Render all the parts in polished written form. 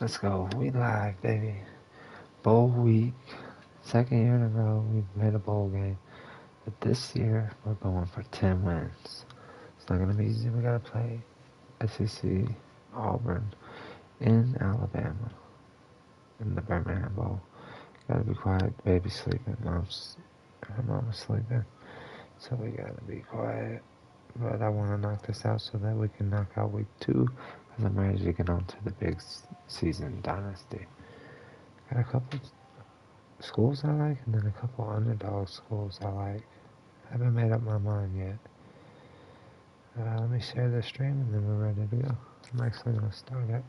Let's go. We live, baby. Bowl week. Second year in a row we've made a bowl game. But this year we're going for 10 wins. It's not going to be easy. We got to play SEC, Auburn, in Alabama, in the Birmingham Bowl. Got to be quiet. Baby's sleeping. Her mom's sleeping. So we got to be quiet. But I want to knock this out so that we can knock out week 2. Because I'm ready to get on to the big season dynasty. Got a couple schools I like, and then a couple underdog schools I like. Haven't made up my mind yet. Let me share the stream, and then we're ready to go. I'm actually going to start it.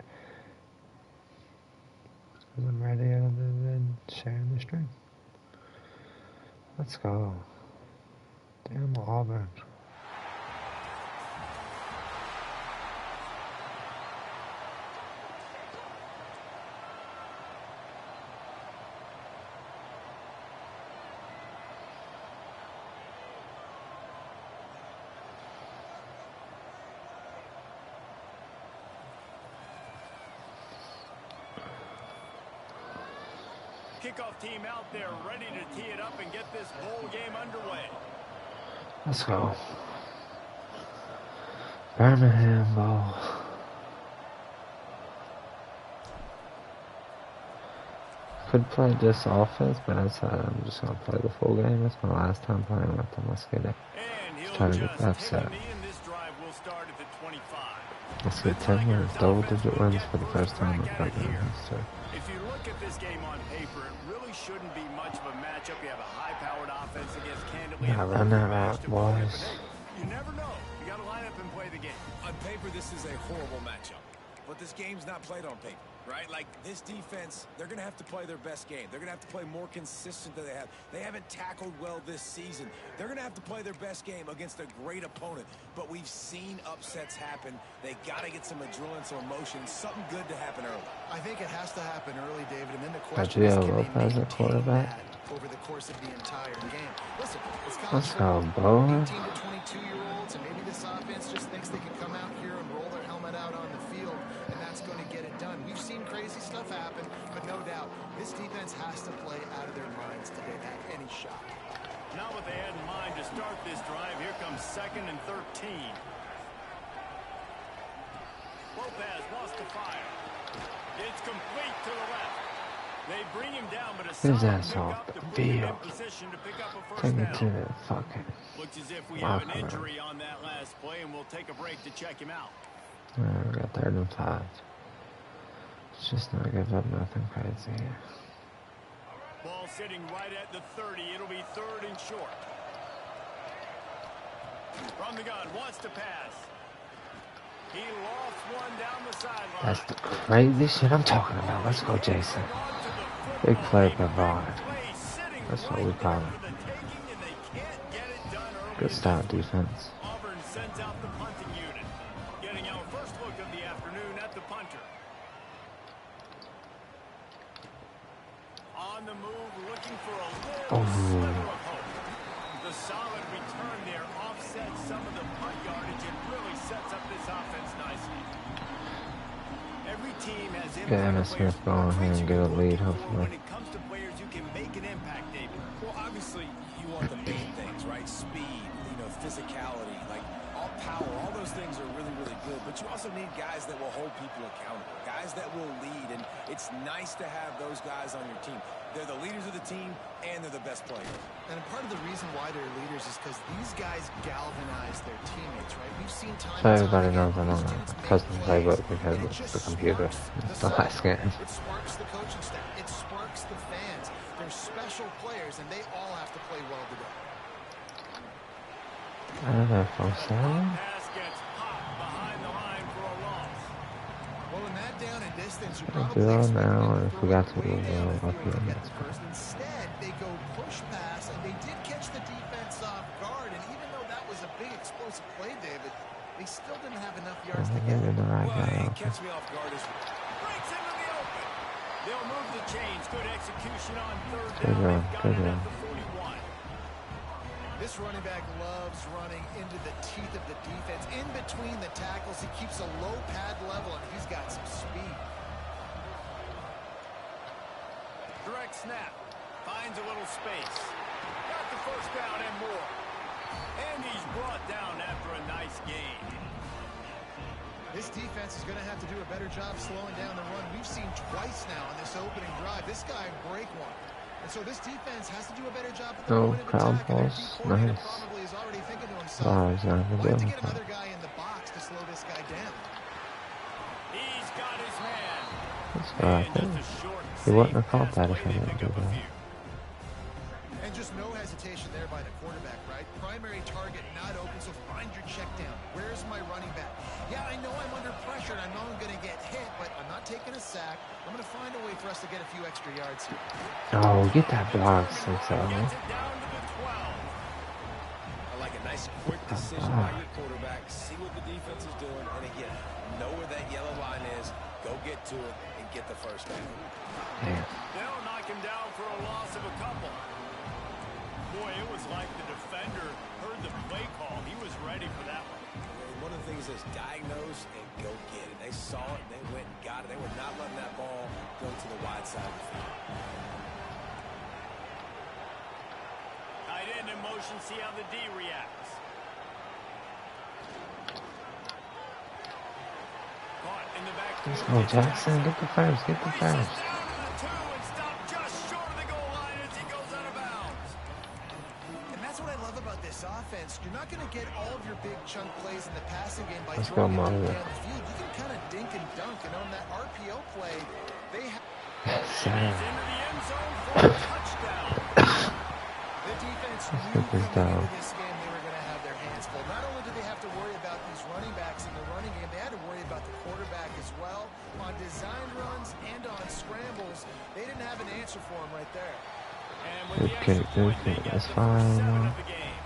Because I'm ready other than sharing the stream. Let's go. Damn Auburn. Kickoff team out there ready to tee it up and get this bowl game underway. Let's go. Birmingham Bowl. Could play this offense, but I decided I'm just going to play the full game. That's my last time playing with them. Let's get it. Let's try to get the upset. Let's get 10 wins, double-digit wins for the first time in program history. If you look at this game on paper, it really shouldn't be much of a matchup. You have a high-powered offense against candidly. Yeah, run that out, boys. You never know. You got to line up and play the game. On paper, this is a horrible matchup. But this game's not played on paper, right? Like, this defense, they're going to have to play their best game. They're going to have to play more consistent than they have. They haven't tackled well this season. They're going to have to play their best game against a great opponent. But we've seen upsets happen. They got to get some adrenaline, some emotion, something good to happen early. I think it has to happen early, David. And then the question is, can they maintain that over the course of the entire game? Listen, it's college football. 18 to 22-year-olds, and maybe this offense just thinks they can come out here and roll their helmet out on the field, and that's going to get it done. We've seen crazy stuff happen, but no doubt, this defense has to play out of their minds today at any shot. Not what they had in mind to start this drive. Here comes 2nd and 13. Lopez wants to fire. It's complete to the left. They bring him down, but a his ass off the field. Take it to the fucking. Looks as if we have an injury on that last play, and we'll take a break to check him out. We got 3rd and 5. Let's just not give up nothing crazy here. Ball sitting right at the 30. It'll be 3rd and short. From the gun, wants to pass. He lost one down the sideline. That's the crazy shit I'm talking about. Let's go, Jason. Big play provide. That's what we call it. Good style defense. Auburn sends out the punting unit. Getting our first look of the afternoon at the punter. On the move, looking for a little sliver of hope. The solid return there offsets some of the punt yardage and really sets up this offense nicely. Every team has get Emma Smith going here and get a lead, hopefully. When it comes to players, you can make an impact, David. Well, obviously, you want the main things, right? Speed, physicality, like all power, all those things are really, really good. But you also need guys that will hold people accountable, guys that will lead. And it's nice to have those guys on your team. They're the leaders of the team, and they're the best players. And part of the reason why they're leaders is because these guys galvanize their teammates, right? We've seen time. So everybody knows I'm on a custom playbook because of the computer. It's the last game. It sparks the coaching staff. It sparks the fans. They're special players, and they all have to play well today. I don't know if I'm saying. Pass gets popped behind the line for a loss. Well, in that down and distance, you We'll probably do it now, expect if we got to, way we'll downfield up to here. get it first. Instead, they go push pass, and they did catch the defense off guard. And even though that was a big explosive play, David, they still didn't have enough yards to get it. The right guy. Well, catch me off guard as well. Breaks into the open. They'll move the chains. Good execution on 3rd Good down. run, They've got good it run. at the 41. This running back loves running into the teeth of the defense. In between the tackles, he keeps a low pad level, and he's got some speed. Direct snap. Finds a little space. Got the first down and more. And he's brought down after a nice game. This defense is going to have to do a better job slowing down the run. We've seen twice now in this opening drive. This guy break one. And so this defense has to do a better job at the point of attack. And their D coordinator probably is already thinking to himself, I have to get another guy in the box to slow this guy down. He's got his man. That's what I think. He wouldn't have caught that if I didn't do that. And just no hesitation there by the quarterback, right? Primary target not open, so find your check down. Where's my running back? Yeah, I know I'm under pressure, and I know I'm going to get hit, but I'm not taking a sack. I'm going to find a way for us to get a few extra yards here. Oh, get that block, 6-0. I like a nice, quick decision by your quarterback. See what the defense is doing, and again, know where that yellow line is. Go get to it and get the first down. Damn. They'll knock him down for a loss of a couple. Boy, it was like the defender heard the play call. He was ready for that one. One of the things is diagnose and go get it. They saw it, they went and got it. They were not letting that ball go to the wide side of the field. Tight end in motion, see how the D reacts. Caught in the back. Let's go, Jackson. Get the first. Get the first. Offense, you're not going to get all of your big chunk plays in the passing game by Let's throwing go, it down the field. You can kind of dink and dunk, and on that RPO play, they have into the end zone for a touchdown. The defense knew coming into this game they were going to have their hands full. Not only did they have to worry about these running backs in the running game, they had to worry about the quarterback as well. On design runs and on scrambles, they didn't have an answer for him right there. And with the extra point, they get That's 7 fine. of the game.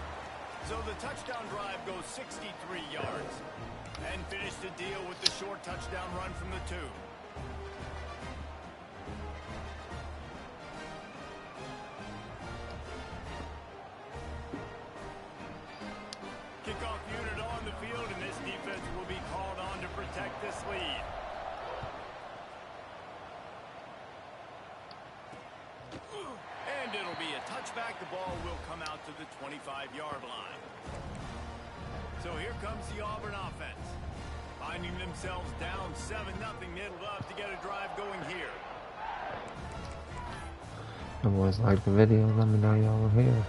So the touchdown drive goes 63 yards and finished the deal with the short touchdown run from the 2. Kickoff unit on the field, and this defense will be called on to protect this lead. And it'll be a touchback. The ball will come out to the 25-yard line. So here comes the Auburn offense. Finding themselves down 7-0. They'd love to get a drive going here. If you guys like the video, let me know y'all were here.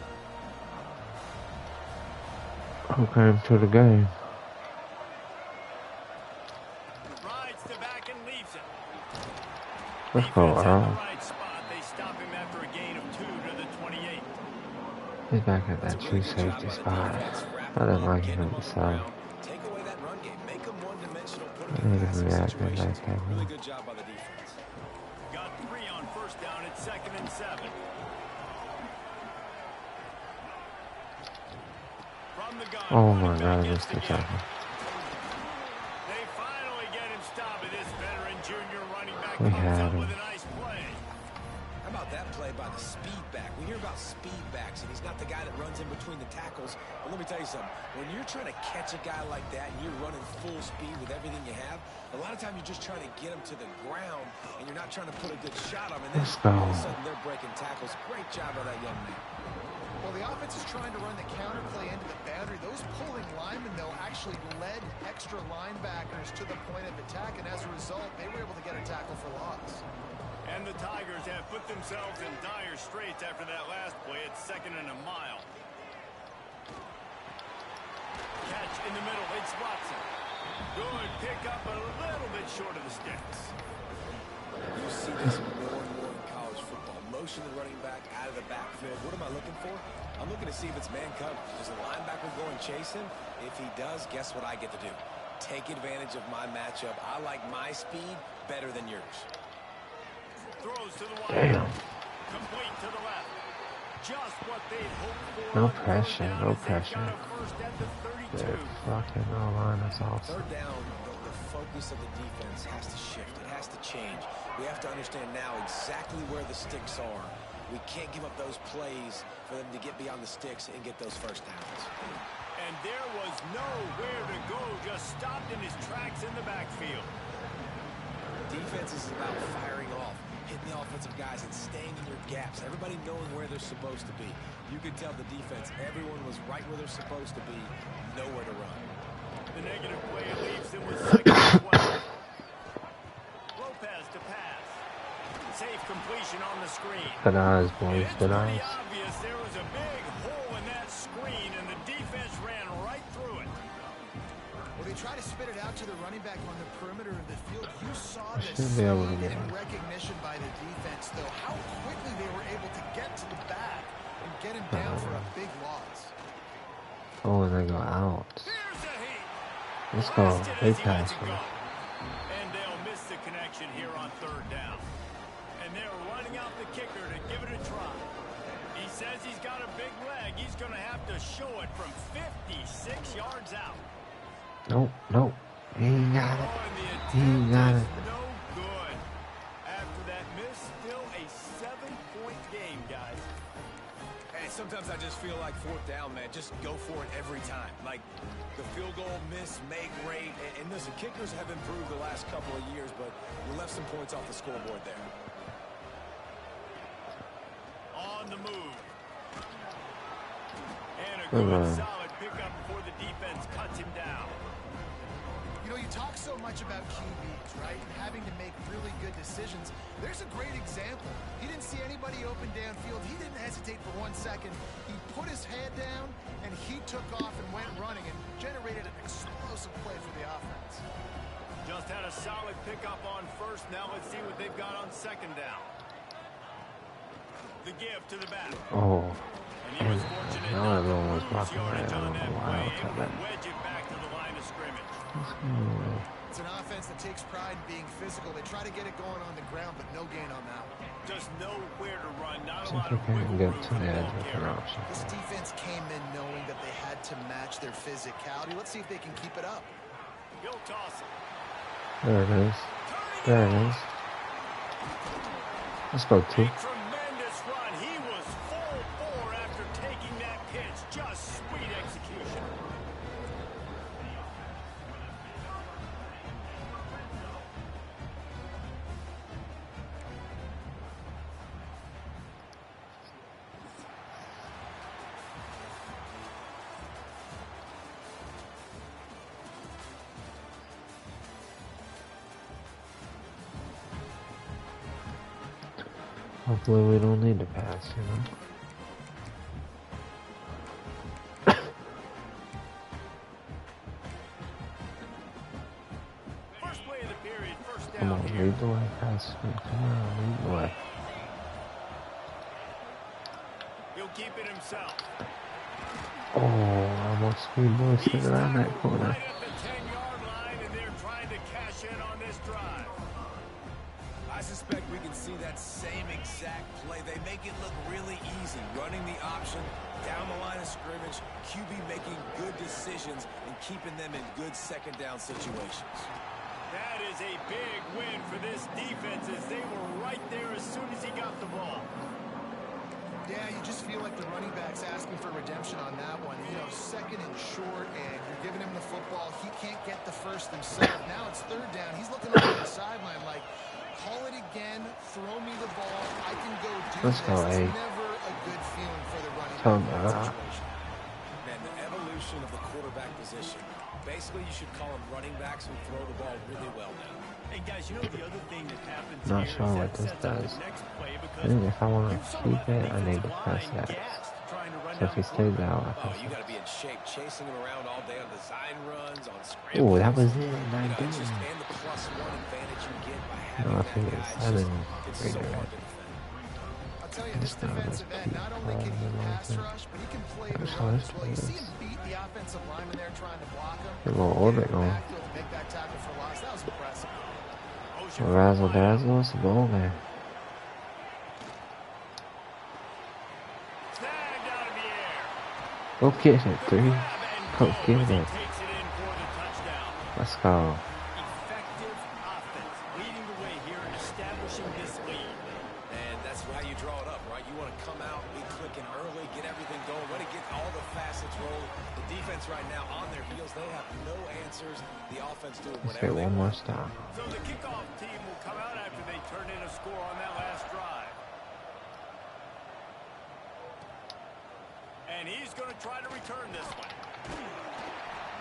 Who came to the game? Rides to back and leaves it. Let's go, Earl. He's back at that true safety spot. I didn't like him at the side. I need to react like that. Really good job by the defense. Got 3 on first down at 2nd and 7. From the gun. Oh my God, I missed the tackle. They finally get him stopped. This veteran junior running back We comes had up him. with a nice play. How about that play by the speed back? We hear about speed backs, and he's not the guy that runs in between the tackles. But let me tell you something. When you're trying to catch a guy like that and you're running full speed with everything you have, a lot of times you're just trying to get him to the ground, and you're not trying to put a good shot on him. And then all of a sudden they're breaking tackles. Great job by that young man. Well, the offense is trying to run the counter play into the boundary. Those pulling linemen, though, actually led extra linebackers to the point of attack, and as a result, they were able to get a tackle for loss. And the Tigers have put themselves in dire straits after that last play. It's 2nd and a mile. Catch in the middle. It's Watson. Good pick up a little bit short of the sticks. You see this more and more in college football. Motion the running back out of the backfield. What am I looking for? I'm looking to see if it's man coverage. Does the linebacker go and chase him? If he does, guess what I get to do? Take advantage of my matchup. I like my speed better than yours. Throws to the wide. Complete to the left. Just what they'd hoped for. No pressure, no pressure. They're fucking line is awesome. Third down, the focus of the defense has to shift. It has to change. We have to understand now exactly where the sticks are. We can't give up those plays for them to get beyond the sticks and get those first downs. And there was nowhere to go. Just stopped in his tracks in the backfield. Defense is about firing off, hitting the offense offensive guys and staying in your gaps. Everybody knowing where they're supposed to be. You could tell the defense, everyone was right where they're supposed to be, nowhere to run. The negative play leaves them with second and 12. Lopez to pass. Safe completion on the screen. Good eyes, boys. It's Good pretty eyes. obvious there was a big hole in that screen, and the defense ran right through it. Well, they try to spit it out to the running back on the perimeter of the field. You saw the Should be able to speed get and it. recognition by the defense, though. How quickly they were able to get to the back and get him down for a big loss. Oh, and they go out. Here's a heat. Let's go. Blasted Big as he pass lets it for go. me. And they'll miss the connection here on third down. And they're running out the kicker to give it a try. He says he's got a big leg. He's going to have to show it from 56 yards out. Nope, nope. He got it. Oh, and the He attempt got is it. no good. After that miss, still a 7-point game, guys. Hey, sometimes I just feel like fourth down, man. Just go for it every time. Like the field goal miss, make rate. And listen, kickers have improved the last couple of years, but we left some points off the scoreboard there. On the move. And a Good good, run. solid pickup before the defense cuts him down. You know, you talk so much about QBs, right? And having to make really good decisions. There's a great example. He didn't see anybody open downfield. He didn't hesitate for 1 second. He put his head down, and he took off and went running and generated an explosive play for the offense. Just had a solid pickup on first. Now let's see what they've got on second down. The give to the back. Oh. And he was fortunate Now not to everyone was lose blocking yardage right. I on don't that know why play. I Able cut to that. wedge it back to the line of scrimmage. It's an offense that takes pride in being physical. They try to get it going on the ground, but no gain on that one. Just nowhere to run. Not a See if lot we of can wiggle get room to for the the edge ball with an carrier. option. This defense came in knowing that they had to match their physicality. Let's see if they can keep it up. He'll toss it. There it is. There it is. Let's go, A two. tremendous run. He was full bore after taking that pitch. Just sweet execution. Hopefully we don't need to pass, you know. First play of the period. First Come down on, here. lead the way, pass me. Come on, lead the way. He'll keep it himself. Oh, almost speed boosted He's around that tackled corner. right at the 10-yard line, and they're trying to cash in on this drive. I suspect we can see that same exact play. They make it look really easy, running the option down the line of scrimmage, QB making good decisions and keeping them in good second down situations. That is a big win for this defense as they were right there as soon as he got the ball. Yeah, you just feel like the running back's asking for redemption on that one. You know, second and short, and you're giving him the football. He can't get the first himself. Now it's third down. He's looking over the sideline like, call it again, throw me the ball, I can go do Let's this. go, It's A. never a good feeling for the running Come back in that on. situation. Man, the evolution of the quarterback position. Basically, you should call them running backs who throw the ball really well now. And guys, you know the other thing that happens Not here sure is what that this sets up the does. next play I because think if I want you to saw keep the it, I need to defensive press line that. gassed trying to run So down if he the stays out, I Oh, press you it. got to be in shape, chasing him around all day on design runs, on scrambles. Oh, that was it. You know, I it's just, didn't. and the +1 advantage you get by No, having I that think guy. it's It's just, 7 it's so greater. hard to defend. I'll tell you, this Just not defensive as end, not only can he pass cute. rush, but he can play the That's run how as well. You this see is. him beat the offensive lineman there trying to block him. Get a little Get orbit in the going. backfield to make that tackle for loss. That was impressive. Motion for Razzle the wideout. dazzle, it's a ball game. Snagged out of the air. Go get it, The 3. grab and Go go get as he it. takes it in for the touchdown. Let's go. Effective offense leading the way here and establishing this lead. And that's how you draw it up, right? You want to come out, be clicking early, get everything going, want to get all the facets rolling. The defense right now on their heels, they have no answers. The offense doing Let's whatever get they one more want. stop. So the kickoff team will come out after they turn in a score on that last drive. And he's going to try to return this one.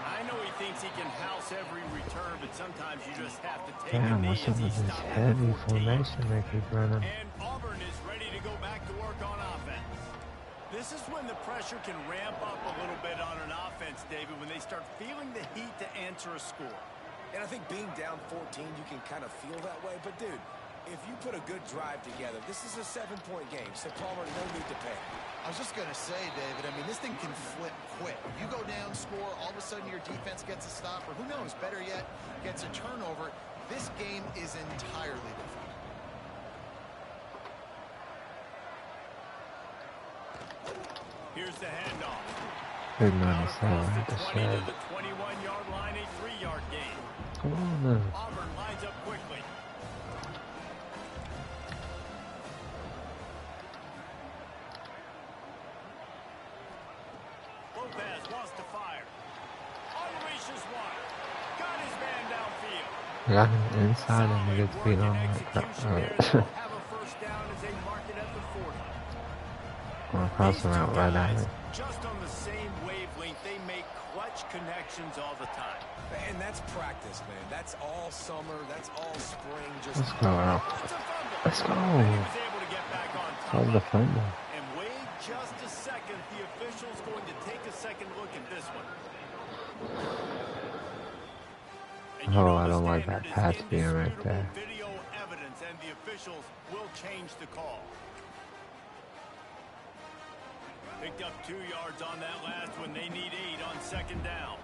I know he thinks he can house every return, but sometimes you just have to take a knee what's up as he with this stopped heavy at 14. formation they keep running? And Auburn is ready to go back to work on offense. This is when the pressure can ramp up a little bit on an offense, David, when they start feeling the heat to answer a score. And I think being down 14, you can kind of feel that way. But, dude, if you put a good drive together, this is a 7-point game. So, Palmer, no need to panic. I was just going to say, David, I mean, this thing can flip quick. You go down, score, all of a sudden your defense gets a stop, or who knows, better yet, gets a turnover. This game is entirely different. Here's the handoff. Big 97 Across at the the 20 shed. to the 21-yard line, a 3-yard gain. Come on now. Auburn lines up quickly. Lopez wants to fire. Unleashes one. Got his man downfield. I got him inside and he gets beat on like that. Have a first down as they mark it at the 40. Going across the route right at it. Just on the same wavelength, they make clutch connections all the time. And that's practice, man. That's all summer. That's all spring. Just Let's go out. Let's go. He was able to get back on top. How's the fumble? And wait just a second. The official's going to take a second look at this one. Oh, I don't like that pass being right there. Video evidence, and the officials will change the call. Picked up 2 yards on that last one. They need 8 on second down.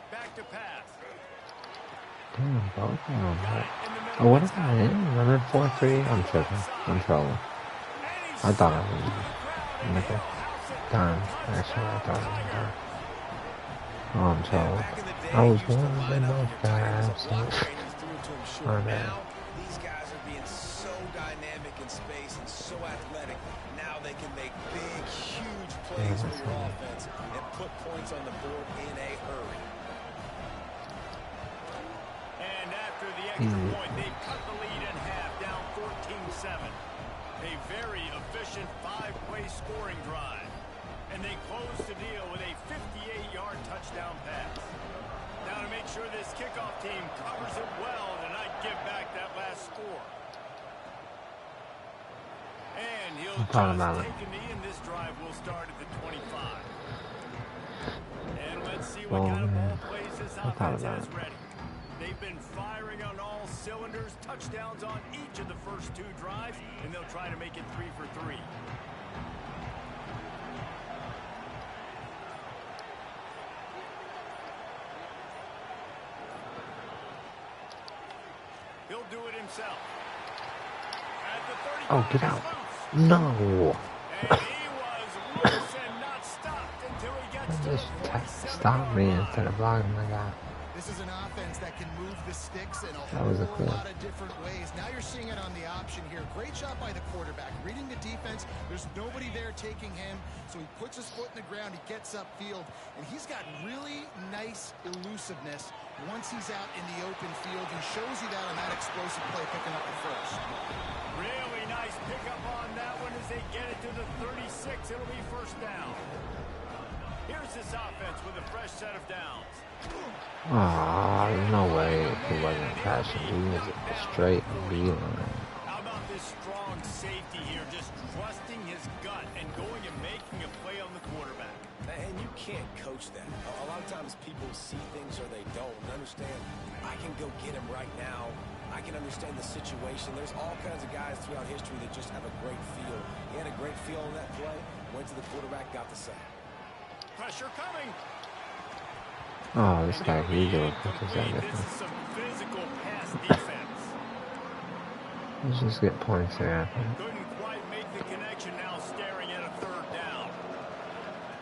Back to pass. Damn, both of them. Oh, what is that in? I'm in 4-3. I'm tripping. I'm trolling. I thought I was nickel. Dime. Actually, I thought I was dime. Oh, I'm trolling. I was one of them both guys. My bad. Now, these guys are being so dynamic in space and so athletic. Now they can make big, huge plays for your offense and put points on the board in a hurry. And after the extra point, they've cut the lead in half, down 14-7. A very efficient 5-play scoring drive. And they close the deal with a 58-yard touchdown pass. Now to make sure this kickoff team covers it well to not give back that last score. And he'll just take a knee, and this drive will start at the 25. And let's see what kind of ball plays this offense has ready. They've been firing on all cylinders, touchdowns on each of the first 2 drives, and they'll try to make it 3 for 3. He'll do it himself. At the 35, Oh, get out. No. and he was loose and not stopped until he gets to the 47. Stop me instead of blocking my guy. This is an offense that can move the sticks in a That was a whole clip. lot of different ways. Now you're seeing it on the option here. Great job by the quarterback. Reading the defense, there's nobody there taking him, so he puts his foot in the ground, he gets upfield, and he's got really nice elusiveness once he's out in the open field. He shows you that on that explosive play picking up the first. Really nice pickup on that one as they get it to the 36. It'll be first down. Here's this offense with a fresh set of downs. Aw, there's no way he wasn't catching. He was straight beat on it. How about this strong safety here, just trusting his gut and going and making a play on the quarterback. And you can't coach that. A lot of times people see things or they don't and understand, I can go get him right now. I can understand the situation. There's all kinds of guys throughout history that just have a great feel. He had a great feel on that play, went to the quarterback, got the sack. Pressure coming. Oh, this guy, he's a This is some physical pass defense. Let's just get points here, I think. Couldn't quite make the connection, now staring at a 3rd down.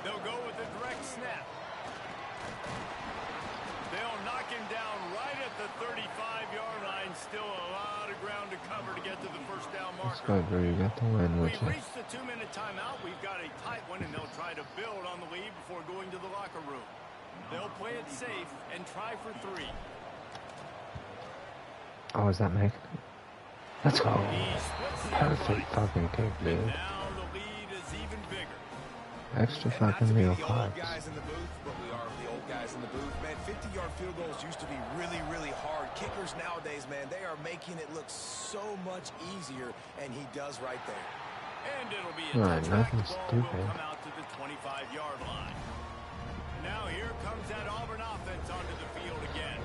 They'll go with the direct snap. They'll knock him down right at the 35-yard line. Still a lot of ground to cover to get to the first down Let's marker. go, Drew. You got the win with We've you. reached the 2-minute timeout. We've got a tight one, and they'll try to build on the lead before going to the locker room. They'll play it safe and try for 3. Oh, is that Meg? Let's go. He splits Perfect fucking kick, dude. Now the lead is even bigger. Extra And not to fucking be meal the old pots. guys in the booth, but we are the old guys in the booth. Man, 50-yard field goals used to be really, really hard. Kickers nowadays, man, they are making it look so much easier, and he does right there. And it'll be a Right, touchback. nothing The ball stupid. will come out to the 25-yard line. Now here comes that Auburn offense onto the field again.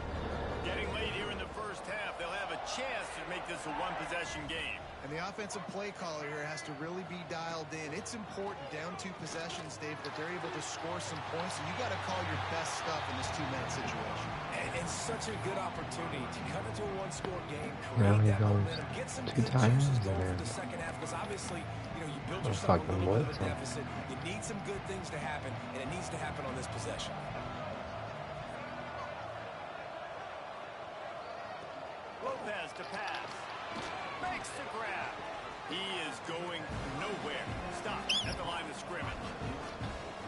Getting late here in the first half, they'll have a chance to make this a one-possession game. And the offensive play caller here has to really be dialed in. It's important down 2 possessions, Dave, that they're able to score some points, and you got to call your best stuff in this 2-minute situation. And such a good opportunity to cut into a one-score game, Now create he that goes momentum, get some 2 good times juices going and for the second half, because obviously, you know, you build Oh, yourself a fucking little bit of a blitz. deficit. You need some good things to happen, and it needs to happen on this possession. Lopez to pass. Makes the grab. He is going nowhere. Stop at the line of scrimmage.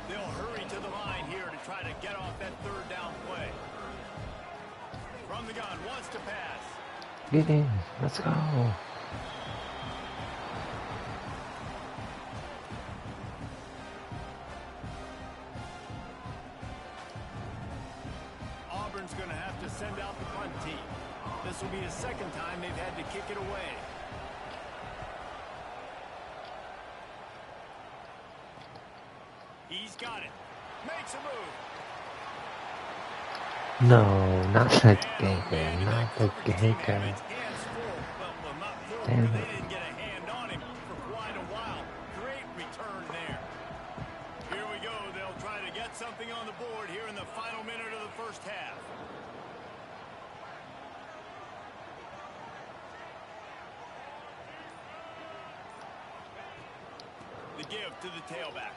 They'll hurry to the line here to try to get off that third down play. From the gun, wants to pass. Get in. Let's go. Auburn's going to have to send out the punt team. This will be the second time they've had to kick it away. He's got it. Makes a move. No, not the ganker. Not the ganker. Damn They it. didn't get a hand on him for quite a while. Great return there. Here we go. They'll try to get something on the board here in the final minute of the first half. The give to the tailback.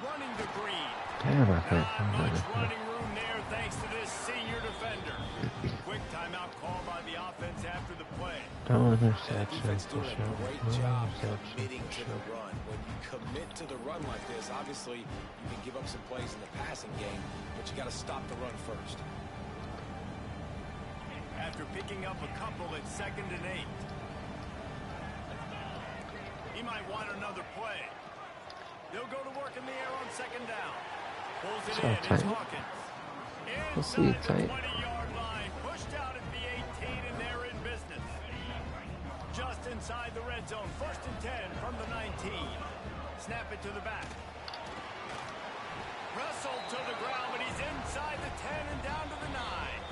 Running to Green. Damn, I can't Not find much anything. running room there thanks to this senior defender. Quick timeout call by the offense after the play. No The interception defense for doing sure. a great No job interception committing for to the sure. run. When you commit to the run like this, obviously you can give up some plays in the passing game, but you got to stop the run first. After picking up a couple at 2nd and 8. He might want another play. They'll go to work in the air on 2nd down. Pulls it So in. It's tight. Hawkins. We'll see, Inside the tight. 20-yard line. Pushed out at the 18, and they're in business. Just inside the red zone. 1st and 10 from the 19. Snap it to the back. Wrestled to the ground, but he's inside the 10 and down to the 9.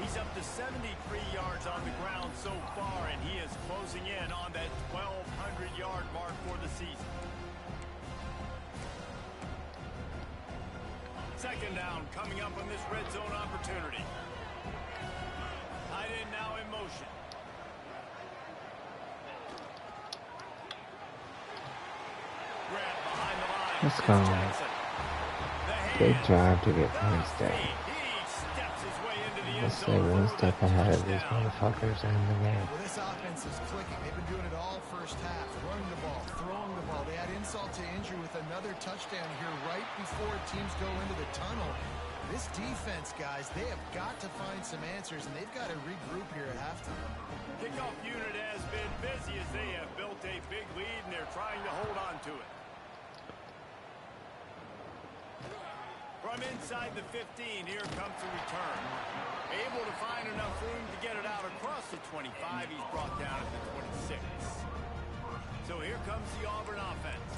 He's up to 73 yards on the ground so far, and he is closing in on that 1,200-yard mark for the season. 2nd down coming up on this red zone opportunity. Tight end now in motion. Grab behind the line. Let's It's go. Jackson. The Big hands. drive to get The points there. feet. He steps his way into the end Let's stay zone one for step the ahead of these touchdown. motherfuckers in the game. Well, this offense is clicking. They've been doing it all first half. Running the ball, throwing the ball. They had insult to injury with another touchdown here right before teams go into the tunnel. This defense, guys, they have got to find some answers, and they've got to regroup here at halftime. Kickoff unit has been busy as they have built a big lead, and they're trying to hold on to it. From inside the 15, here comes the return. Able to find enough room to get it out across the 25. He's brought down at the 26. So here comes the Auburn offense.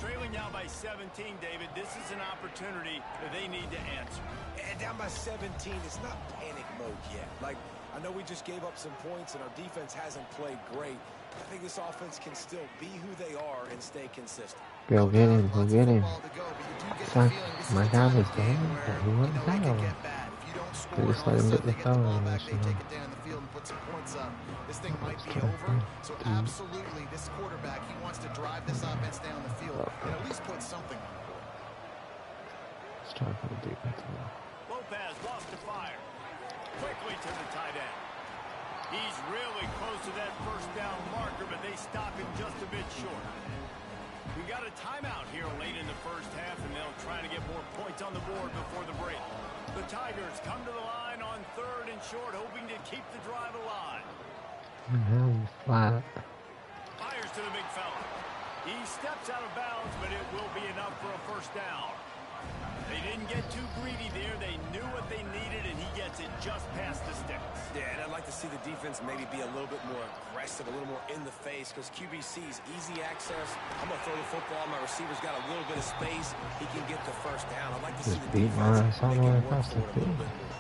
Trailing now by 17, David. This is an opportunity that they need to answer. And down by 17, it's not panic mode yet. Like, I know we just gave up some points and our defense hasn't played great. I think this offense can still be who they are and stay consistent. Go get him, go Lots of get him. football to go, but you do get the Fuck, feeling this is my the guy time was of game down, where, but he went it can down. get bad. If you don't They score, just all let of a him get sudden the they get the ball phone back, they and take it down the field and put some points up. This thing might be over. So absolutely, this quarterback, he wants to drive this offense down the field and at least put something on the board. Let's try for the defense. Lopez wants to fire. Quickly to the tight end. He's really close to that first down marker, but they stop him just a bit short. We got a timeout here late in the first half, and they'll try to get more points on the board before the break. The Tigers come to the line on 3rd and short, hoping to keep the drive alive. Hell, flat. to the big fella. He steps out of bounds, but it will be enough for a first down. They didn't get too greedy there. They knew what they needed, and he gets it just past the sticks. Yeah, and I'd like to see the defense maybe be a little bit more aggressive, a little more in the face, because QB sees easy access. I'm going to throw the football. My receiver's got a little bit of space. He can get the first down. I'd like to see the defense make it work for it a little bit more.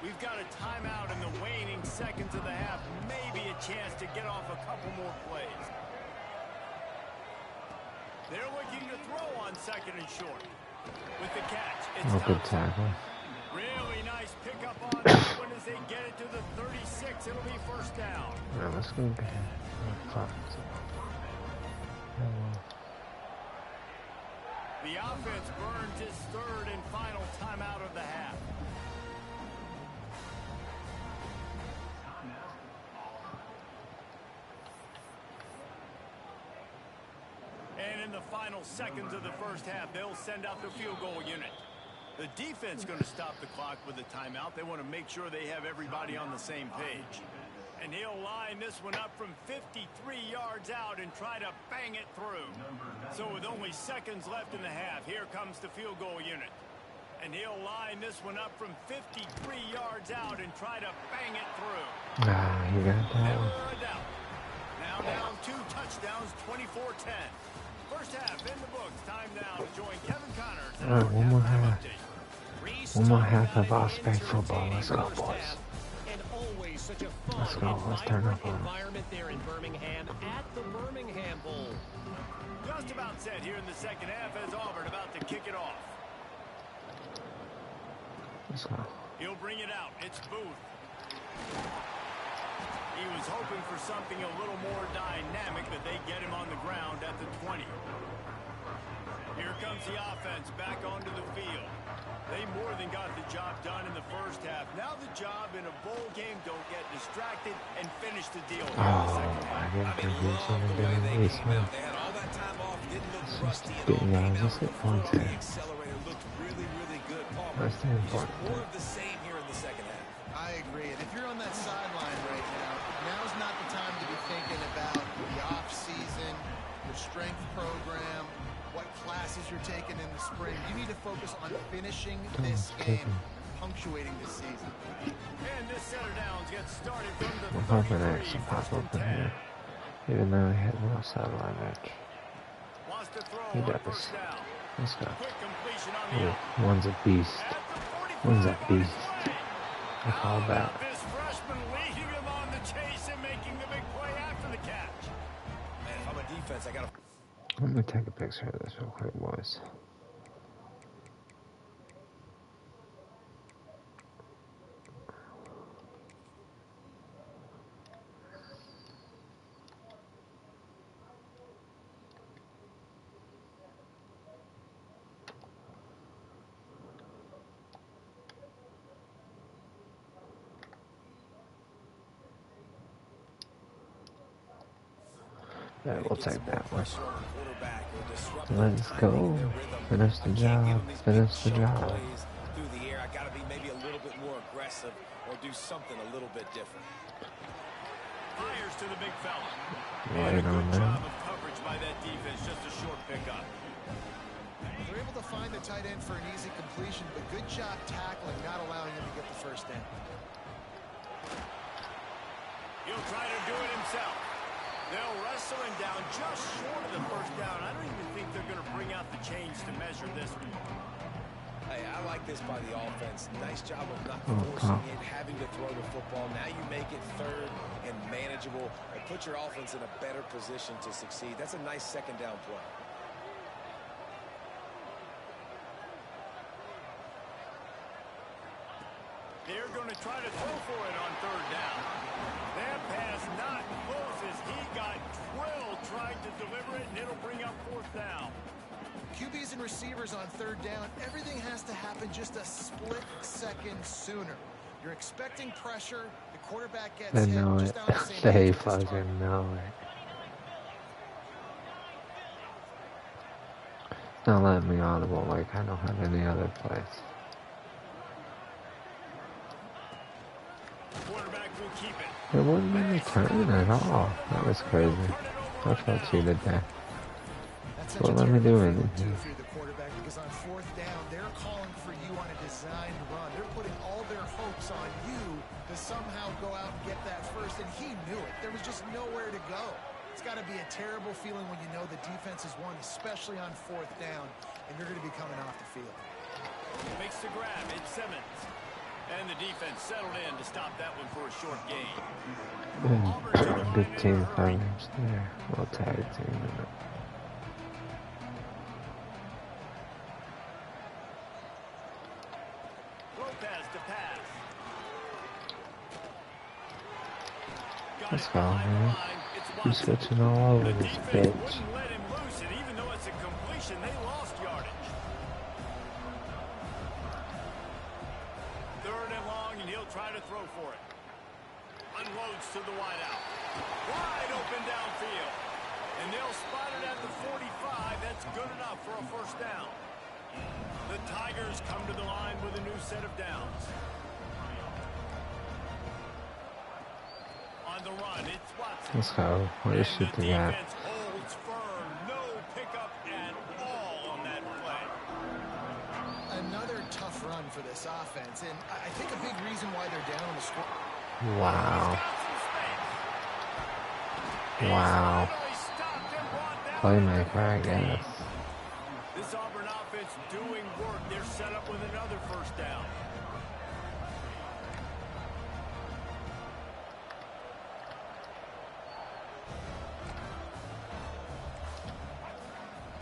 We've got a timeout in the waning seconds of the half. Maybe a chance to get off a couple more plays. They're looking to throw on second and short. With the catch, it's good tackle. Really nice pickup on that one as they get it to the 36. It'll be first down. Yeah, let's go get The offense burns its third and final timeout of the half. And in the final seconds of the first half, they'll send out the field goal unit. The defense going to stop the clock with a timeout. They want to make sure they have everybody on the same page. And he'll line this one up from 53 yards out and try to bang it through. So with only seconds left in the half, here comes the field goal unit. And he'll line this one up from 53 yards out and try to bang it through. You got that. Never a doubt. Now down 2 touchdowns, 24-10. First half in the books. Time now to join Kevin Connors. All right, one more half. One more half of Osprey football. Let's go, boys. Let's go. Let's turn up on environment there in Birmingham at the Birmingham Bowl. Just about set here in the second half as Auburn about to kick it off. Let's go. He'll bring it out. It's Booth. He was hoping for something a little more dynamic, but they get him on the ground at the 20. Here comes the offense back onto the field. They more than got the job done in the first half. Now the job in a bowl game, don't get distracted and finish the deal here in the second half. I didn't think we were going to waste man. They had all that time off, didn't look rusty at Getting all. out, just get points here. Accelerator looked really, really good. That's the important More thing. of the same here in the second half. I agree. And if you're on that sideline right now, now's not the time to be thinking about the off season, your strength program, what classes you're taking in the spring. You need to focus on finishing this game, punctuating this season. And this center downs gets started from the I'm hoping 33, X will pop first and up in 10. here. Even though he had no sideline edge. Wants to throw He on does. first down. Let's go. Quick completion on the Yeah, one's a beast. at the 45 One's a on the beast. play. I call How that. about this freshman leading them on the chase and making the big play after the catch? Man, if I'm a defense, I got to... Let me take a picture of this real quick, boys. Yeah, we'll take that one. Let's go. Finish the job. Finish the job. Through the air, I got to be maybe a little bit more aggressive or do something a little bit different. Fires to the big fella. Right And a on good that. job of coverage by that defense. Just a short pickup. They're able to find the tight end for an easy completion, but good job tackling, not allowing him to get the first down. He'll try to do it himself. They'll wrestle him down just short of the first down. I don't even think they're going to bring out the chains to measure this one. Hey, I like this by the offense. Nice job of not Oh, forcing it, having to throw the football. Now you make it third and manageable and put your offense in a better position to succeed. That's a nice second down play. They're going to try to throw for it on third down. That pass not close as he got drilled trying to deliver it, and it'll bring up fourth down. QBs and receivers on third down, everything has to happen just a split second sooner. You're expecting pressure, the quarterback gets They hit, know just it. not on the same They page with this fucking target. know it. Don't let me audible like I don't have any other place. Quarterback will keep it. There wasn't any turn at all. That was crazy. Turn it over I felt cheated there. That's What let me do anything? if you're the quarterback, because on fourth down, they're calling for you on a designed run. They're putting all their hopes on you to somehow go out and get that first, and he knew it. There was just nowhere to go. It's got to be a terrible feeling when you know the defense has won, especially on fourth down, and you're going to be coming off the field. Makes the grab. It's Simmons. And the defense settled in to stop that one for a short gain. Good team coverage there. Well, tag team in it. Lopez to pass. Let's go, man. You're switching all over this bitch. Wouldn't let him loose, and even though it's a completion, they lost yardage. Third and long, and he'll try to throw for it. Unloads to the wideout. Wide open downfield. And they'll spot it at the 45. That's good enough for a first down. The Tigers come to the line with a new set of downs. On the run, it's Watson. Let's go. What is shit to that? Defense holds firm. No pickup at all on that play. Another tough run for this offense, and I think a big reason why they're down on the score. Wow. Wow. Playmaker, I guess. This Auburn offense doing work. They're set up with another first down.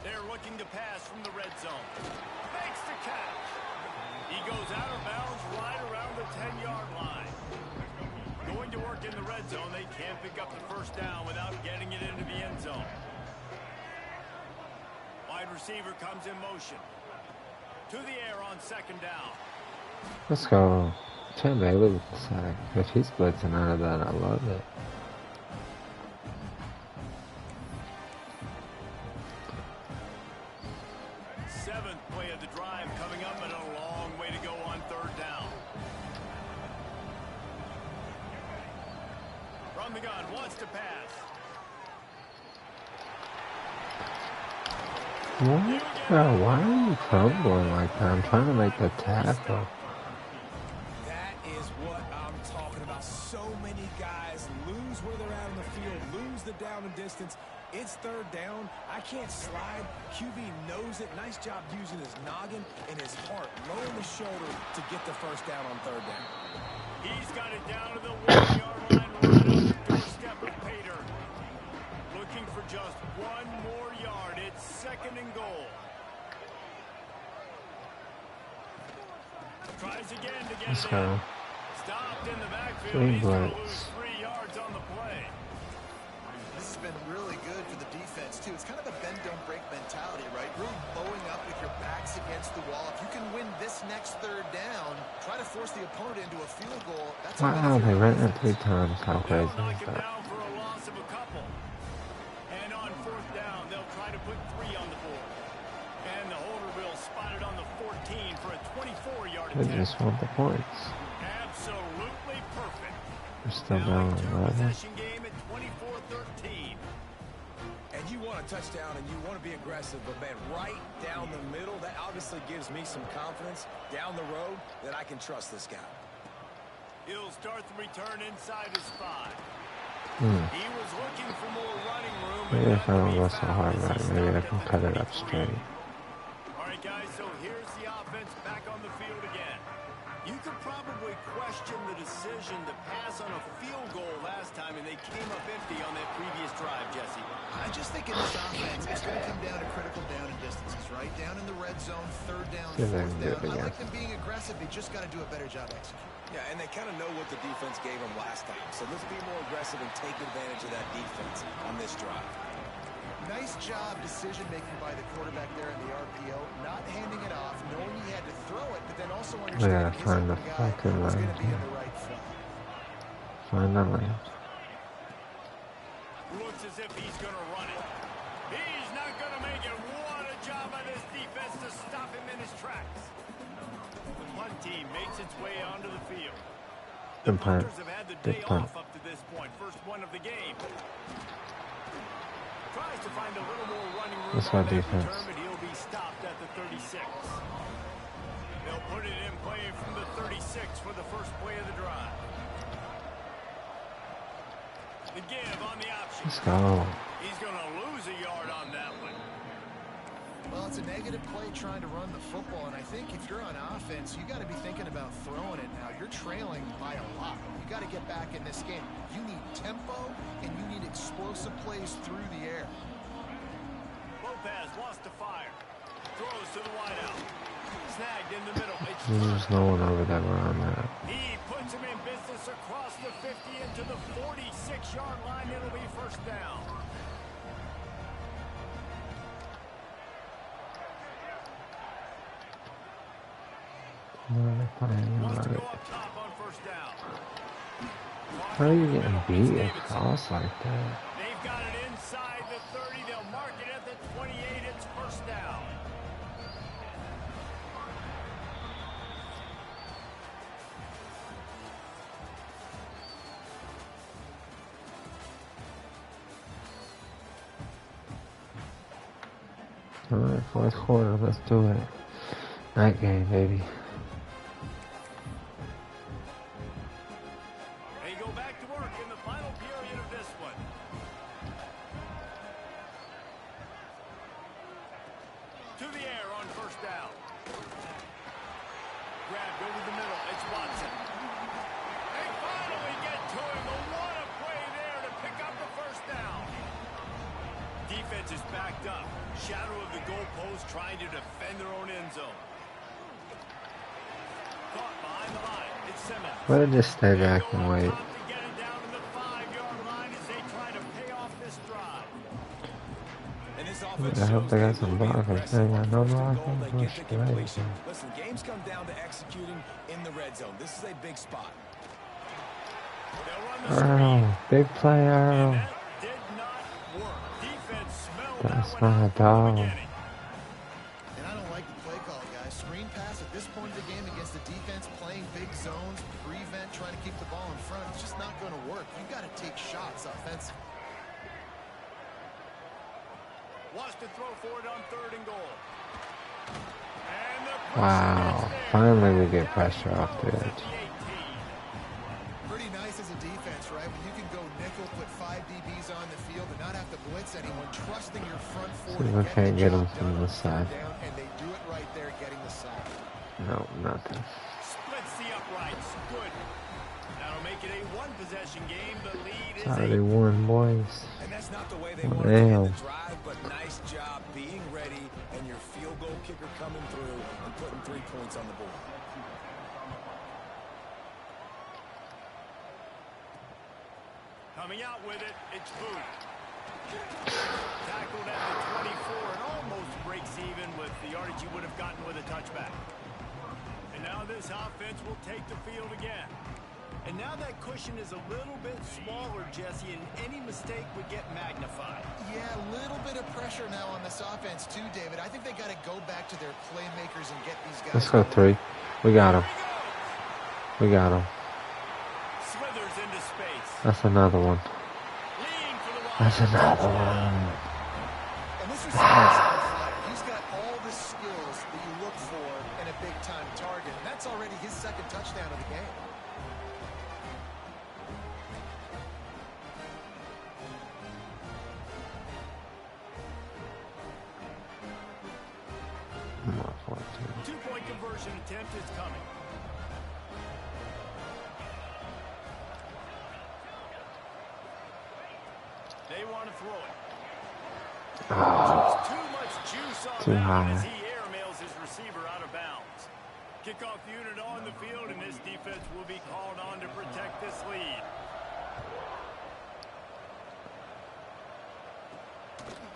They're looking to pass from the red zone. Makes the catch. He goes out of bounds right around the 10-yard line. Going to work in the red zone. They can't pick up the first down without getting it into the end zone. Wide receiver comes in motion. To the air on second down. Let's go. Chan Bailey with the sack. If he's blitzing out of that, I love it. Seventh play of the drive coming up, and a long way to go on third down. From the gun, wants to pass. What? Why are you crumbling like that? I'm trying to make the tackle. That is what I'm talking about. So many guys lose where they're at on the field, lose the down and distance. It's third down. I can't slide. QB knows it. Nice job using his noggin and his heart, lowering the shoulder to get the first down on third down. He's got it down to the 1-yard line, right on the doorstep of Pater. Looking for just one more yard. It's second and goal. Tries again to get Let's it go. in. Stopped in the backfield. Three He's going to blitz. lose 3 yards on the play. This has been really good for the defense, too. It's kind of a bend-don't-break mentality, right? Really bowing up with your backs against the wall. If you can win this next third down, try to force the opponent into a field goal. That's Wow, they ran it 3 times. How They'll crazy knock is him that? down for a loss of a couple. And on fourth down, they'll try to put 3 on the board. And the holder will spot it on the 14 for a 24-yard They attempt. just want the points. Absolutely perfect. They're still Now down a 11. two-possession game at 24-13. And you want a touchdown and you want to be aggressive, but man, right down the middle, that obviously gives me some confidence down the road that I can trust this guy. He'll start the return inside his 5. Hmm. He was looking for more running room. Maybe but if I don't not to go be so found hard, as he right, maybe I stopped can at cut the it up 23. straight. All right, guys, so here's the offense back on the field again. You could probably question the decision to pass on a field goal last time, and they came up empty on that previous drive, Jesse. I just think in this offense, it's going to come down to critical down and distances, right? Down in the red zone, third down, See if they fourth can do it down. I again. like them being aggressive. They just got to do a better job executing. Yeah, and they kind of know what the defense gave them last time. So let's be more aggressive and take advantage of that defense on this drive. Nice job decision-making by the quarterback there in the RPO, not handing it off, knowing he had to throw it, but then also understanding his find the open guy fucking was going lane to be in here. the right spot. Find that lane. Looks as if he's going to run it. He's not going to make it. What a job by this defense to stop him in his tracks. The punt team makes its way onto the field. The Good punt. punters have had the Good day punt. off up to this point. First one of the game. to find a little more running room That's on our that defense. return, but he'll be stopped at the 36. They'll put it in play from the 36 for the first play of the drive. The give on the option. Let's go. He's going to lose a yard on that one. Well, it's a negative play trying to run the football, and I think if you're on offense, you got to be thinking about throwing it now. You're trailing by a lot. You got to get back in this game. You need tempo, and you need explosive plays through the air. Lopez wants to fire. Throws to the wideout. Snagged in the middle. It's There's no one over there where I'm at. He puts him in business across the 50 into the 46-yard line. It'll be first down. Wants to go up top on first down. How are you getting beat across like that? They've got it inside the 30. They'll mark it at the 28. It's first down. Alright, fourth quarter, let's do it. Night game, baby. They go back to work in the final period of this one. To the air on first down. Grabbed over the middle. It's Watson. They finally get to him. But what a play there to pick up the first down. Defense is backed up. Shadow of the goalpost trying to defend their own end zone. Caught behind the line. It's Simmons. Why did just stay back and wait? I hope they got some blockers. They got no blockers. Listen, games come down to executing in the red zone. This is a big spot. Earl, big play, Earl. That's my dog. And I don't like the play call, guys. Screen pass at this point of the game against the defense playing big zones, prevent, trying to keep the ball in front. It's just not going to work. You got to take shots offensively. Wants to throw for it on third and goal. Wow, finally we get pressure off the edge. Pretty nice as a defense, right? When you can go nickel, put 5 DBs on the field and not have to blitz anyone, trusting your front four See if we can't get them from the side. And they do it right there, getting the sack. No, nothing. Splits the uprights. Good. That'll make it a one-possession game. The lead is Already won, boys. And that's not the way they want to end the drive, but nice job being ready and your field goal kicker coming through and putting 3 points on the board. Coming out with it, it's Booth. Tackled at the 24 and almost breaks even with the yardage he would have gotten with a touchback. And now this offense will take the field again. And now that cushion is a little bit smaller, Jesse, and any mistake would get magnified. Yeah, a little bit of pressure now on this offense too, David. I think they got to go back to their playmakers and get these guys. Let's go 3. We got him. We got him. Slithers into space. That's another one. That's another one. And this is he's got all the skills that you look for in a big-time target, and that's already his second touchdown of the game. Two-point conversion attempt is coming. They want to throw it. Too much juice on too that high. as he airmails his receiver out of bounds. Kickoff unit on the field, and this defense will be called on to protect this lead.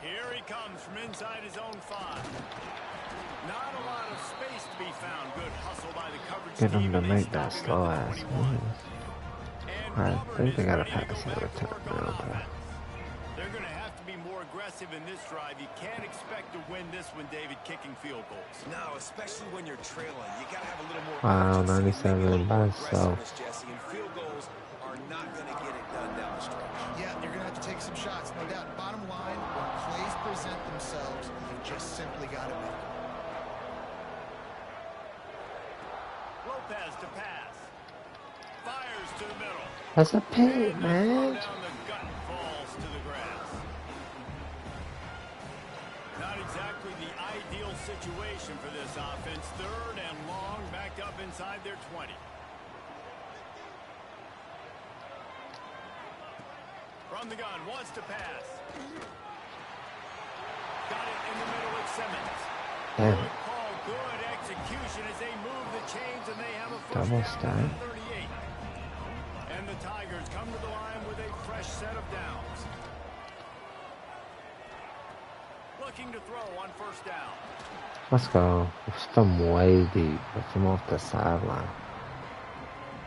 Here he comes from inside his own 5. Not a lot of space to be found. Good hustle by the coverage Get team. them to They make that stop him slow at ass the move. 21. I think they got to pass it every time. They're going to have to be more aggressive in this drive. You can't expect to win this one, David, kicking field goals. No, especially when you're trailing. You got to have a little more Wow, urgency, maybe a 97 little by more itself. aggressiveness, Jesse, and field goals are not going to get it done down the stretch. Yeah, you're going to have to take some shots, no doubt. Bottom line, when plays present themselves, you just simply got to make them. Lopez to pass. Fires to the middle. That's a pig, man. Down the gut falls to the grass. Not exactly the ideal situation for this offense. 3rd and long, backed up inside their 20. From the gun, wants to pass. Got it in the middle with Simmons. Damn. Good call, good execution as they move the chains and they have a first Double down stack. at 38. And the Tigers come to the line with a fresh set of downs. Looking to throw on first down. Let's go. It's from way deep. It's from off the sideline.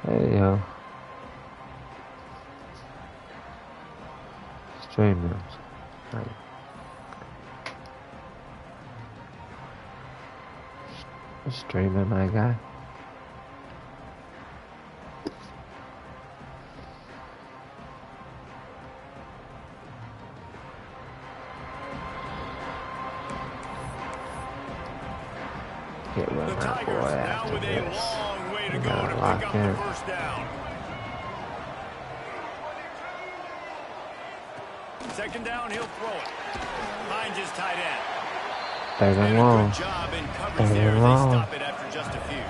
There you go. Streaming. Right. Streaming, my guy. Get rid The of that boy Tigers now after with a this. long way to We go gotta to pick lock up in. the first down. Second down, he'll throw it. Finds his tight end. Third and And a long. good job in coverage Third there and as long. they stop it after just a few.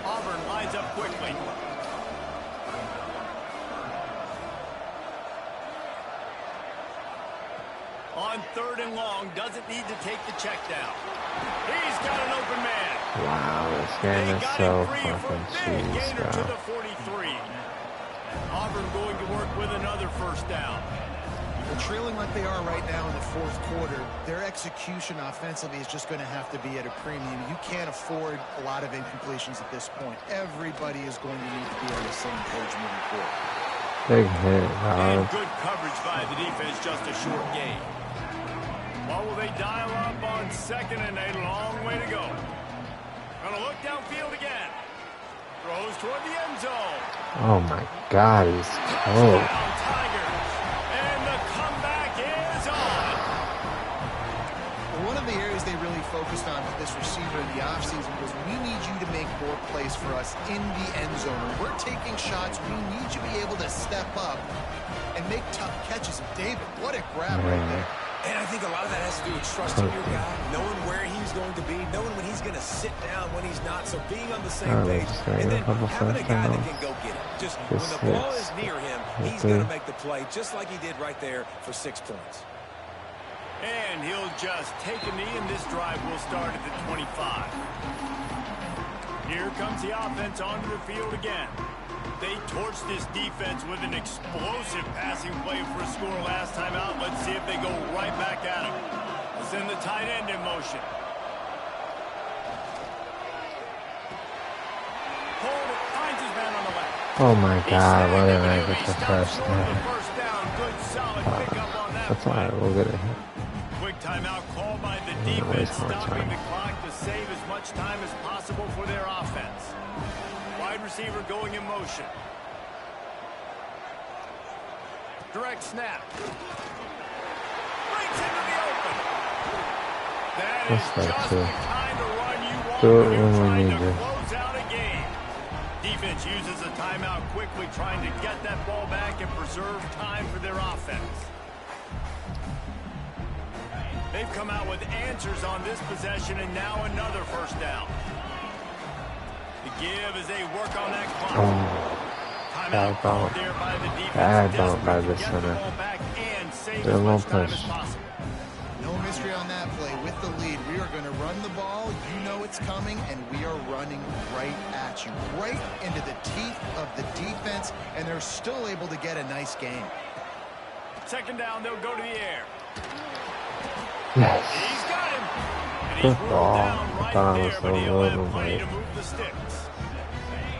Auburn lines up quickly. On 3rd and long, doesn't need to take the check down. He's got an open man. Wow, this They game is got so him free for fucking big cheese, gainer to bro. the 43. Auburn going to work with another first down. Well, trailing like they are right now in the 4th quarter, their execution offensively is just going to have to be at a premium. You can't afford a lot of incompletions at this point. Everybody is going to need to be on the same page moving forward. Big hit, And dog. good coverage by the defense, just a short gain. What will they dial up on 2nd and a long way to go? Gonna look downfield again. Throws toward the end zone. Oh my god, he's cold. Touchdown, Tigers. And the comeback is on. One of the areas they really focused on with this receiver in the offseason was we need you to make more plays for us in the end zone. When we're taking shots, we need you to be able to step up and make tough catches. David, what a grab right there. And I think a lot of that has to do with trusting your guy, knowing where he's going to be, knowing when he's going to sit down, when he's not. So being on the same page, and then having a guy that can go get it. Just when the ball is near him, he's going to make the play, just like he did right there for 6 points. And he'll just take a knee, and this drive will start at the 25. Here comes the offense onto the field again. They torched this defense with an explosive passing play for a score last time out. Let's see if they go right back at him. We'll send the tight end in motion. Hold it, finds his man on the left. Oh my He's god, snagged why didn't him, I and get he the stops first short of the down? first down. Good, solid pickup on that That's play. alright, we'll get it hit. Quick timeout called by the Yeah, defense, waste more stopping time. the clock to save as much time as possible for their offense. Wide receiver going in motion. Direct snap. Breaks into the open. That is That's like just two. the kind of run you want Do it when you're when we trying need to it. close out a game. Defense uses a timeout quickly, trying to get that ball back and preserve time for their offense. They've come out with answers on this possession, and now another first down. The give as they work on that clock. Timeout Bad ball. called there by the defense. Bad ball by Desperate to the get center. ball back and save They're as low much time push. as possible. No mystery on that play. With the lead, we are going to run the ball. You know it's coming, and we are running right at you, right into the teeth of the defense, and they're still able to get a nice game. Second down, they'll go to the air. Yes. He's got him. And he's Good ruled ball. down I right thought I there, was but a he'll little have plenty late. to move the sticks.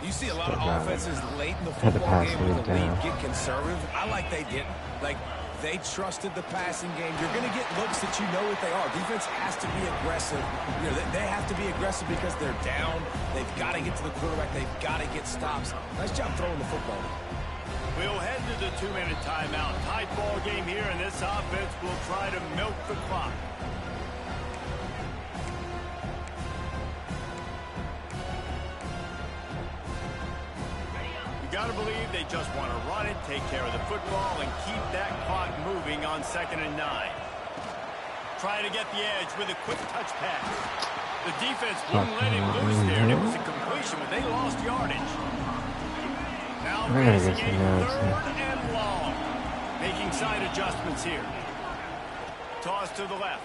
You see a lot of Still got it. offenses late in the Had to football pass game me with the lead down. get conservative. I like they didn't. Like, They trusted the passing game. You're going to get looks that you know what they are. Defense has to be aggressive. You know, they have to be aggressive because they're down. They've got to get to the quarterback. They've got to get stops. Nice job throwing the football. We'll head to the 2-minute timeout. Tight ball game here, and this offense will try to milk the clock. Got to believe they just want to run it, take care of the football, and keep that clock moving on 2nd and 9. Trying to get the edge with a quick touch pass. The defense wouldn't let it loose there, and it was a completion, but they lost yardage. Now facing a 3rd and long. Making side adjustments here. Toss to the left.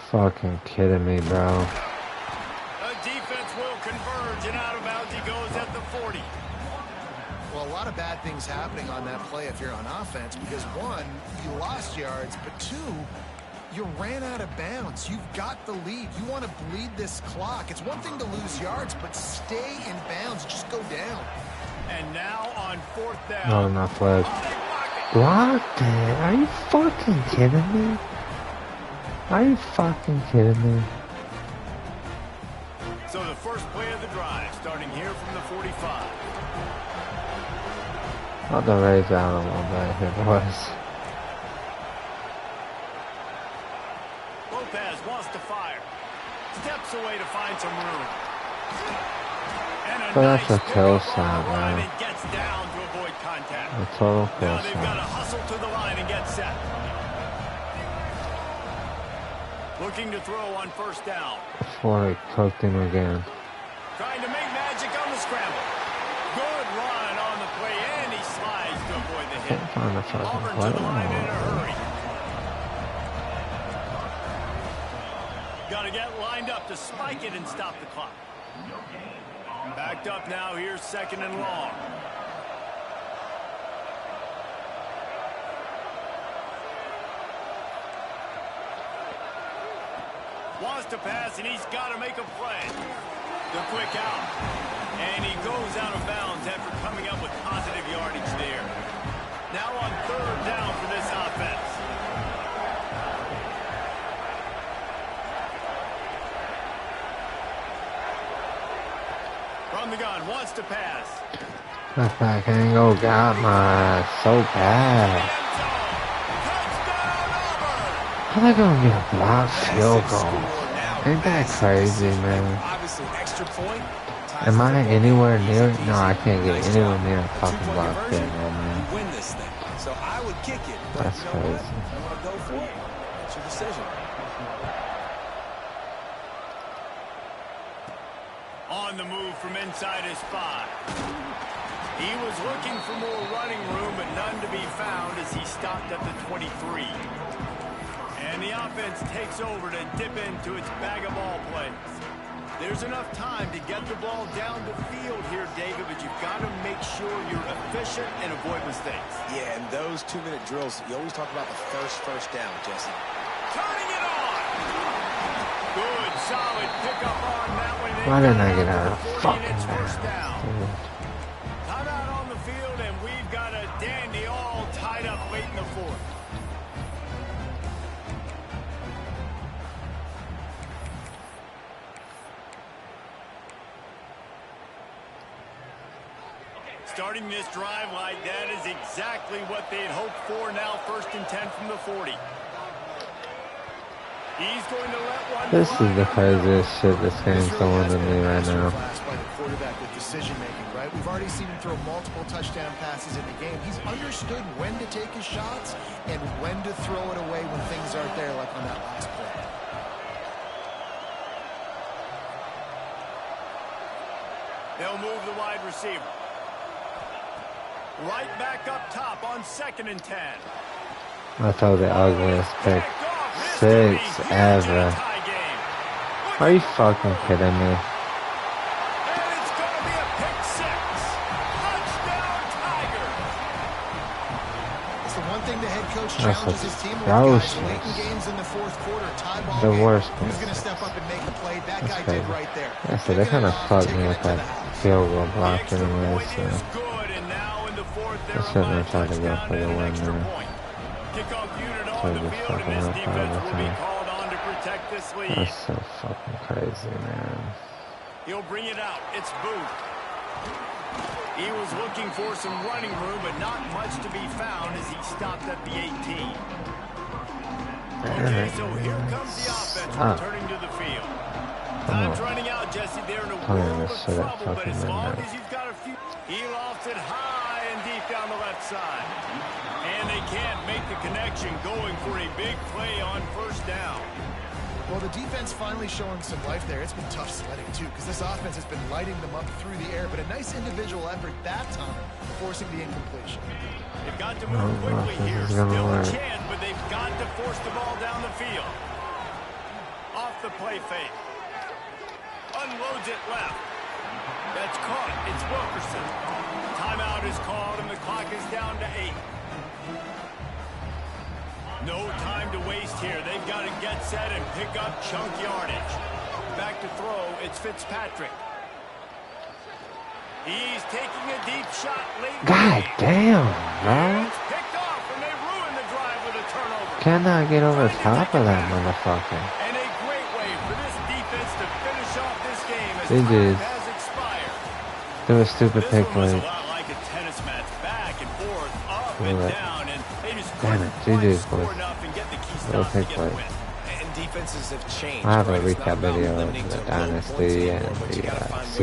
Fucking kidding me, bro. The defense will converge, and out of bounds he goes at the 40. Well, a lot of bad things happening on that play if you're on offense because, one, you lost yards, but two, you ran out of bounds. You've got the lead. You want to bleed this clock. It's one thing to lose yards, but stay in bounds. Just go down. And now on 4th down. No, not flag. Blocked it. Are you fucking kidding me? Are you fucking kidding me? So the first play of the drive, starting here from the 45. I'll the raise out a little bit here, boys. Lopez wants to fire. Steps away to find some room. And a But nice that's a kill pickup shot, on the line man. and gets down to avoid contact. A total kill Now they've got to shot. hustle to the line and get set. Looking to throw on 1st down. Before he cooked him again. Trying to make magic on the scramble. Good run on the play, and he slides to avoid the hit. Can't find the fucking Auburn play. to the line in a hurry. Got to get lined up to spike it and stop the clock. Backed up now. Here's 2nd and long. Wants to pass, and he's got to make a play. The quick out. And he goes out of bounds after coming up with positive yardage there. Now on 3rd down for this offense. From the gun, wants to pass. That back angle got my ass so bad. How they gonna get a blocked field goal? Ain't that crazy, man? Am I anywhere near it? No, I can't get anywhere near a fucking blocked field goal, man. Win this thing. So I would kick it. That's crazy. I want to go for it. It's your decision. On the move from inside his spot. He was looking for more running room, but none to be found as he stopped at the 23. And the offense takes over to dip into its bag of ball plays. There's enough time to get the ball down the field here, David, but you've got to make sure you're efficient and avoid mistakes. Yeah, and those 2-minute drills, you always talk about the first down, Jesse. Turning it on! Good, solid pickup on that one. Why didn't I get out of fucking first bounds? down? Timeout on the field, and we've got a dandy all tied up late in the 4th. Starting this drive like that is exactly what they'd hoped for. Now 1st and 10 from the 40. He's going to let one. This is the craziest shit this game's going to me right now. By the quarterback with decision making, right? We've already seen him throw multiple touchdown passes in the game. He's understood when to take his shots and when to throw it away when things aren't there, like on that last play. They'll move the wide receiver. Right back up top on 2nd and 10. I thought the ugliest pick 6 ever. Are you fucking kidding me? And it's going to be a pick 6. Touchdown, Tigers. It's the one thing the head coach That's challenges his team with, atrocious. guys. Late in games in the 4th quarter, tie ball The game. worst Who's pick. going to step up and make a play? That That's guy crazy. did right there. Yeah, so they kind of fucked me with that field goal The block extra anyway, point so is good, and now in the 4th, I they're shouldn't up have tried to go touchdown for the and an win extra there. point. Kickoff unit on So the just field, fucking and this high five defense or will be something. called on to protect this lead. That's so fucking crazy, man. He'll bring it out. It's Booth. He was looking for some running room, but not much to be found as he stopped at the 18. Okay, so here comes the offense returning to the field. Time's running out, Jesse. They're in a world of trouble, but as long as you've got a few... He lofts it high and deep down the left side. And they can't make the connection, going for a big play on first down. Well, the defense finally showing some life there. It's been tough sledding, too, because this offense has been lighting them up through the air, but a nice individual effort that time, forcing the incompletion. They've got to move quickly here. Still a chance, but they've got to force the ball down the field. Off the play fake. Unloads it left. That's caught. It's Wilkerson. Timeout is called, and the clock is down to 8. No time to waste here. They've got to get set and pick up chunk yardage. Back to throw. It's Fitzpatrick. He's taking a deep shot late. God damn, bro. It's picked off, and they ruin the drive with a turnover. Cannot get over top of that motherfucker. And a great way for this defense to finish off this game as GG's. time has expired. Do a stupid This pick one was a play. lot like a tennis match, back and forth, up and down, and they just Damn couldn't it, quite GG's, score boys. enough and get the key Little stop to pick get play. the win. And defenses have changed. I have a right? It's not recap about video of limiting the to low points Dynasty anymore, and but you the gotta find